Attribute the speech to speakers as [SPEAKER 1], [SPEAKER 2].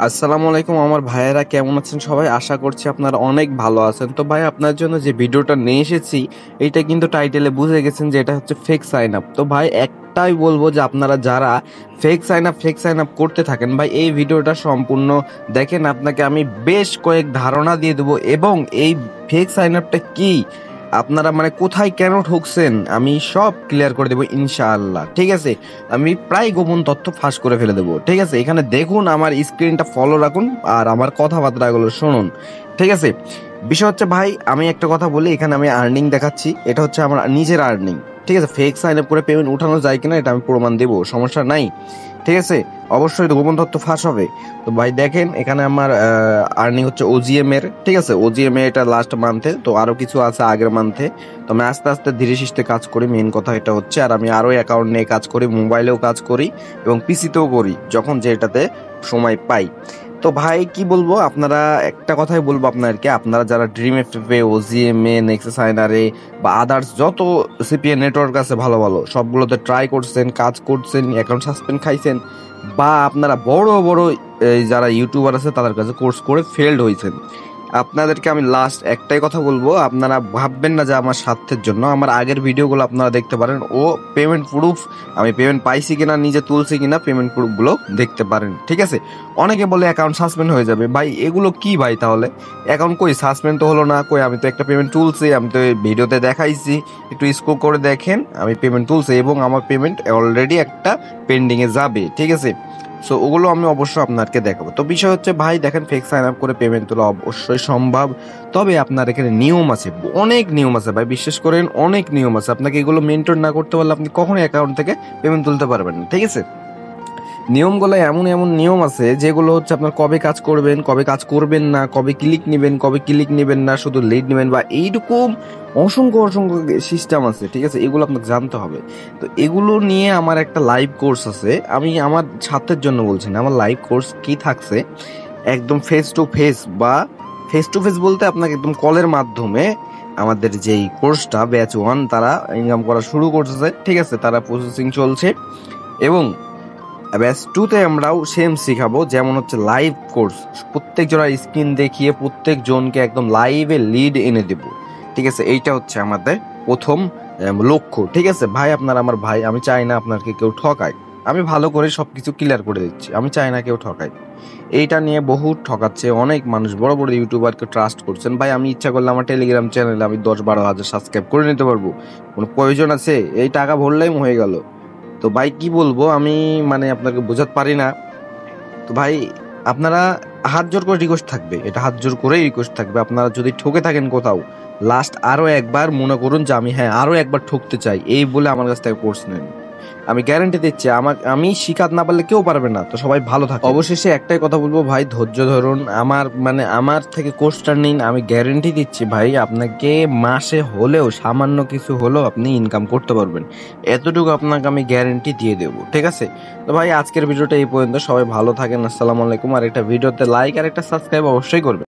[SPEAKER 1] আসসালামু আলাইকুম আমার ভাইয়েরা, কেমন আছেন সবাই? আশা করছি আপনারা অনেক ভালো আছেন। তো ভাই, আপনার জন্য যে ভিডিওটা নিয়ে এসেছি, এইটা কিন্তু টাইটেলে বুঝে গেছেন যে এটা হচ্ছে ফেক সাইন আপ। তো ভাই, একটাই বলবো যে আপনারা যারা ফেক সাইন আপ করতে থাকেন, ভাই এই ভিডিওটা সম্পূর্ণ দেখেন। আপনাকে আমি বেশ কয়েক ধারণা দিয়ে দেবো, এবং এই ফেক সাইন আপটা কি, আপনারা মানে কোথায় কেন ঠকছেন, আমি সব ক্লিয়ার করে দেবো ইনশাআল্লাহ। ঠিক আছে, আমি প্রায় গোপন তথ্য ফাঁস করে ফেলে দেবো। ঠিক আছে, এখানে দেখুন, আমার স্ক্রিনটা ফলো রাখুন আর আমার কথাবার্তাগুলো শুনুন। ঠিক আছে, বিষয় হচ্ছে ভাই, আমি একটা কথা বলি, এখানে আমি আর্নিং দেখাচ্ছি, এটা হচ্ছে আমার নিজের আর্নিং। ঠিক আছে, ফেক সাইন আপ করে পেমেন্ট উঠানো যায় কিনা এটা আমি প্রমাণ দেবো, সমস্যা নাই। ঠিক আছে, অবশ্যই গোপন তথ্য ফাঁস হবে। তো ভাই দেখেন, এখানে আমার আর্নিং হচ্ছে ওজিএম এর। ঠিক আছে, ওজিএম এ এটা লাস্ট মান্থে, তো আরো কিছু আছে আগের মান্থে। তো আমি আস্তে আস্তে ধীরে সুস্থে কাজ করি, মেইন কথা এটা হচ্ছে। আর আমি আরো অ্যাকাউন্ট নিয়ে কাজ করি, মোবাইলেও কাজ করি এবং পিসিতেও করি, যখন যেটাতে সময় পাই। তো ভাই কি বলবো, আপনারা একটা কথাই বলবো আপনাদেরকে, আপনারা যারা ড্রিম এফএফএ, ওজিএমএ, নেক্সাসাইনারে বা আদার্স যত সিপিএ নেটওয়ার্ক আছে ভালো ভালো, সবগুলোতে ট্রাই করছেন, কাজ করছেন, অ্যাকাউন্ট সাসপেন্ড খাইছেন, বা আপনারা বড় বড় যারা ইউটিউবার আছে তাদের কাছে কোর্স করে ফেলড হয়েছেন, আপনাদেরকে আমি লাস্ট একটাই কথা বলবো, আপনারা ভাববেন না যে আমার স্বার্থের জন্য। আমার আগের ভিডিওগুলো আপনারা দেখতে পারেন, ও পেমেন্ট প্রুফ, আমি পেমেন্ট পাইছি কিনা, নিজে তুলছি কিনা, পেমেন্ট প্রুফগুলো দেখতে পারেন। ঠিক আছে, অনেকে বলে অ্যাকাউন্ট সাসপেন্ড হয়ে যাবে, ভাই এগুলো কি ভাই? তাহলে অ্যাকাউন্ট কই সাসপেন্ড তো হলো না, কই আমি তো একটা পেমেন্ট তুলছি, আমি তো ভিডিওতে দেখাইছি, একটু স্ক্রল করে দেখেন, আমি পেমেন্ট তুলছি এবং আমার পেমেন্ট অলরেডি একটা পেন্ডিংয়ে যাবে। ঠিক আছে, সো ওগুলো আমি অবশ্যই আপনাকে দেখাবো। তো বিষয় হচ্ছে ভাই দেখেন, ফেক সাইন আপ করে পেমেন্ট তোলা অবশ্যই সম্ভব, তবে আপনার এখানে নিয়ম আছে, অনেক নিয়ম আছে ভাই, বিশ্বাস করেন অনেক নিয়ম আছে। আপনাকে এগুলো মেনটেন না করতে পারলে আপনি কখনোই অ্যাকাউন্ট থেকে পেমেন্ট তুলতে পারবেন না। ঠিক আছে, নিয়মগুলো এমন এমন নিয়ম আছে যেগুলো হচ্ছে আপনার কবে কাজ করবেন, কবে কাজ করবেন না, কবে ক্লিক নেবেন, কবে ক্লিক নেবেন না, শুধু লিড নেবেন, বা এইরকম অসংখ্য অসংখ্য সিস্টেম আছে। ঠিক আছে, এগুলো আপনাকে জানতে হবে। তো এগুলো নিয়ে আমার একটা লাইভ কোর্স আছে, আমি আমার ছাত্রের জন্য বলছি না, আমার লাইভ কোর্স কি থাকছে, একদম ফেস টু ফেস, বা ফেস টু ফেস বলতে আপনাকে একদম কলের মাধ্যমে আমাদের যেই কোর্সটা ব্যাচ 1 তারা ইনকাম করা শুরু করতেছে। ঠিক আছে, তারা প্রসেসিং চলছে, এবং ব্যাচ 2তে আমরাও সেম শিখাবো, যেমন হচ্ছে লাইভ কোর্স, প্রত্যেক জনের স্ক্রিন দেখিয়ে প্রত্যেক জনকে একদম লাইভে লিড এনে দেব। ঠিক আছে, এইটা হচ্ছে আমাদের প্রথম লক্ষ্য। ঠিক আছে ভাই, আপনার আমার ভাই, আমি চাই না আপনাকে কেউ ঠকায়, আমি ভালো করে সবকিছু ক্লিয়ার করে দিচ্ছি, আমি চাই না কেউ ঠকায়। এইটা নিয়ে বহু ঠকাচ্ছে, অনেক মানুষ বড় বড় ইউটিউবারকে ট্রাস্ট করছেন। ভাই আমি ইচ্ছা করলে আমার টেলিগ্রাম চ্যানেলে আমি 10-12 হাজার সাবস্ক্রাইব করে নিতে পারবো, কোনো প্রয়োজন আছে? এই টাকা ভরলেই হয়ে গেল। তো ভাই কি বলবো আমি, মানে আপনাকে বোঝাতে পারি না। তো ভাই, আপনারা হাত জোর করে রিকোয়েস্ট থাকবে, এটা হাত জোর করেই রিকোয়েস্ট থাকবে, আপনারা যদি ঠকে থাকেন কোথাও, লাস্ট আরো একবার মনে করুন যে আমি হ্যাঁ আরো একবার ঠকতে চাই, এই বলে আমার কাছ থেকে কোর্স নেন। আমি গ্যারান্টি দিচ্ছি, আমি শিখাতে না পারলে কেউ পারবে না। তো সবাই ভালো থাকে। অবশেষে একটাই কথা বলবো ভাই, ধৈর্য ধরুন, আমার থেকে কোর্সটা নিন, আমি গ্যারান্টি দিচ্ছি ভাই, আপনাকে মাসে হলেও সামান্য কিছু হলেও আপনি ইনকাম করতে পারবেন, এতটুকু আপনাকে আমি গ্যারান্টি দিয়ে দেবো। ঠিক আছে, তো ভাই আজকের ভিডিওটা এই পর্যন্ত, সবাই ভালো থাকেন, আসসালামু আলাইকুম। আর একটা ভিডিওতে লাইক আর একটা সাবস্ক্রাইব অবশ্যই করবেন।